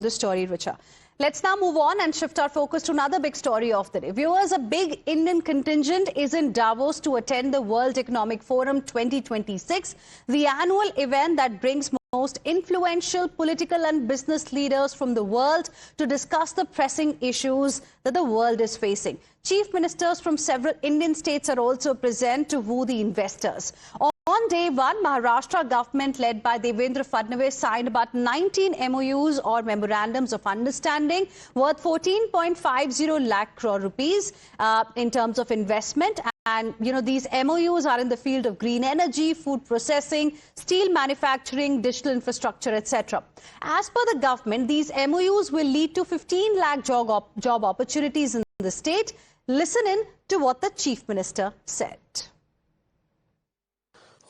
the story, Richa. Let's now move on and shift our focus to another big story of the day. Viewers, a big Indian contingent is in Davos to attend the World Economic Forum 2026, the annual event that brings most influential political and business leaders from the world to discuss the pressing issues that the world is facing. Chief ministers from several Indian states are also present to woo the investors. On day one, Maharashtra government led by Devendra Fadnavis signed about 19 MOUs or memorandums of understanding worth 14.50 lakh crore rupees in terms of investment. And, these MOUs are in the field of green energy, food processing, steel manufacturing, digital infrastructure, etc. As per the government, these MOUs will lead to 15 lakh job opportunities in the state. Listen in to what the Chief Minister said.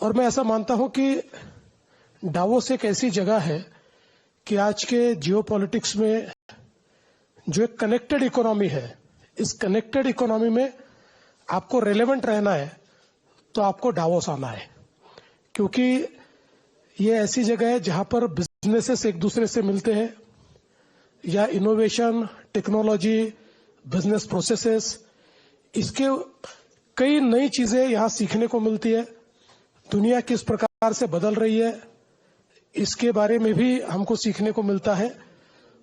और मैं ऐसा मानता हूं कि Davos एक ऐसी जगह है कि आज के जियोपॉलिटिक्स में जो एक कनेक्टेड इकोनॉमी है, इस कनेक्टेड इकोनॉमी में आपको रेलेवेंट रहना है तो आपको डावोस आना है, क्योंकि ये ऐसी जगह है जहां पर बिजनेसेस एक दूसरे से मिलते हैं या इनोवेशन, टेक्नोलॉजी, बिजनेस प्रोसेसेस, इसके कई नई चीजें यहां सीखने को मिलती है। दुनिया किस प्रकार से बदल रही है, इसके बारे में भी हमको सीखने को मिलता है।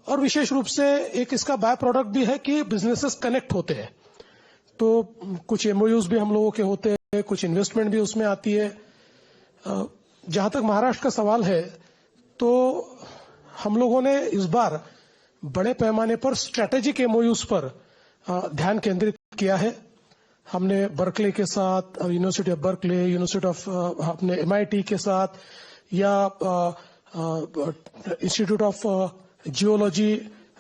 और विशेष रूप से एक इसका बाय प्रोडक्ट भी है कि बिजनेसेस कनेक्ट होते हैं, तो कुछ एमओयूज भी हम लोगों के होते हैं, कुछ इन्वेस्टमेंट भी उसमें आती है। जहां तक महाराष्ट्र का सवाल है, तो हम लोगों ने इस बार बड़े पैमाने पर स्ट्रैटेजिक एमओयूज पर ध्यान केंद्रित किया है। हमने बर्कले के साथ, university of Berkeley, university of अपने MIT के साथ, या इंस्टीट्यूट ऑफ जियोलॉजी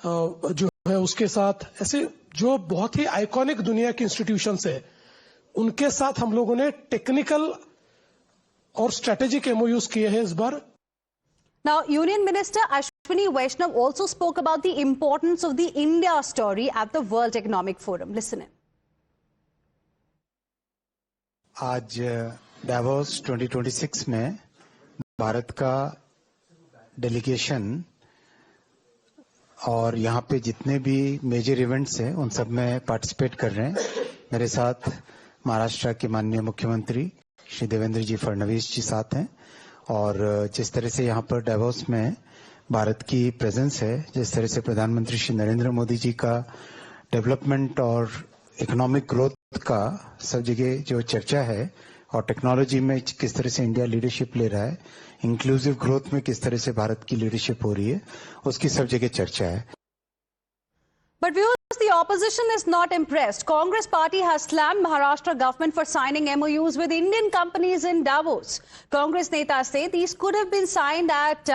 जो है उसके साथ, ऐसे जो बहुत ही आइकॉनिक दुनिया की इंस्टीट्यूशंस है, उनके साथ हम लोगों ने टेक्निकल और स्ट्रैटेजिक एमओयूज किए हैं इस बार। Now, Union Minister Ashwini Vaishnav also spoke about the importance of the India story at the World Economic Forum. Listen in. आज डावोस 2026 में भारत का डेलीगेशन और यहाँ पे जितने भी मेजर इवेंट्स हैं उन सब में पार्टिसिपेट कर रहे हैं। मेरे साथ महाराष्ट्र के माननीय मुख्यमंत्री श्री देवेंद्र जी फडणवीस जी साथ हैं, और जिस तरह से यहाँ पर डावोस में भारत की प्रेजेंस है, जिस तरह से प्रधानमंत्री श्री नरेंद्र मोदी जी का डेवलपमेंट और इकोनॉमिक ग्रोथ का सब जगह जो चर्चा है, और टेक्नोलॉजी में किस तरह से इंडिया लीडरशिप ले रहा है, इंक्लूसिव ग्रोथ में किस तरह से भारत की लीडरशिप हो रही है, उसकी सब जगह चर्चा है। But viewers, the opposition is not impressed. Congress party has slammed Maharashtra government for signing MOUs with Indian companies in Davos. Congress netas say these could have been signed at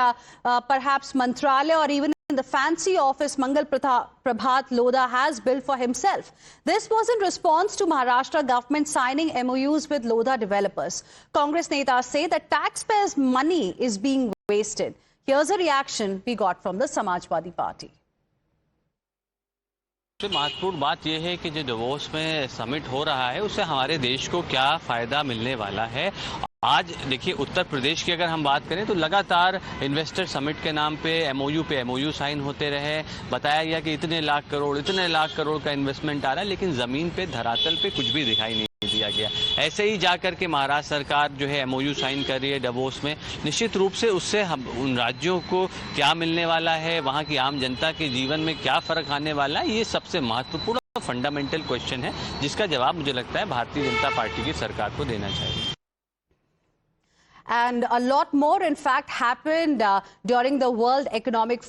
perhaps Mantralaya or even in the fancy office Mangal Prabhat Lodha has built for himself. This was in response to Maharashtra government signing MOUs with Lodha developers. Congress netas say that taxpayers' money is being wasted. Here's a reaction we got from the Samajwadi Party. सबसे महत्वपूर्ण बात यह है कि जो davos में summit हो रहा है उससे हमारे देश को क्या फायदा मिलने वाला है। आज देखिए, उत्तर प्रदेश की अगर हम बात करें तो लगातार इन्वेस्टर समिट के नाम पे एमओयू साइन होते रहे। बताया गया कि इतने लाख करोड़ का इन्वेस्टमेंट आ रहा है, लेकिन जमीन पे धरातल पे कुछ भी दिखाई नहीं दिया गया। ऐसे ही जाकर के महाराष्ट्र सरकार जो है एमओयू साइन कर रही है davos में, निश्चित रूप से उससे हम उन राज्यों को क्या मिलने वाला है, वहां की आम जनता के जीवन में क्या फर्क आने वाला है, ये सबसे महत्वपूर्ण फंडामेंटल क्वेश्चन है, जिसका जवाब मुझे लगता है भारतीय जनता पार्टी की सरकार को देना चाहिए। And a lot more, in fact, happened during the World Economic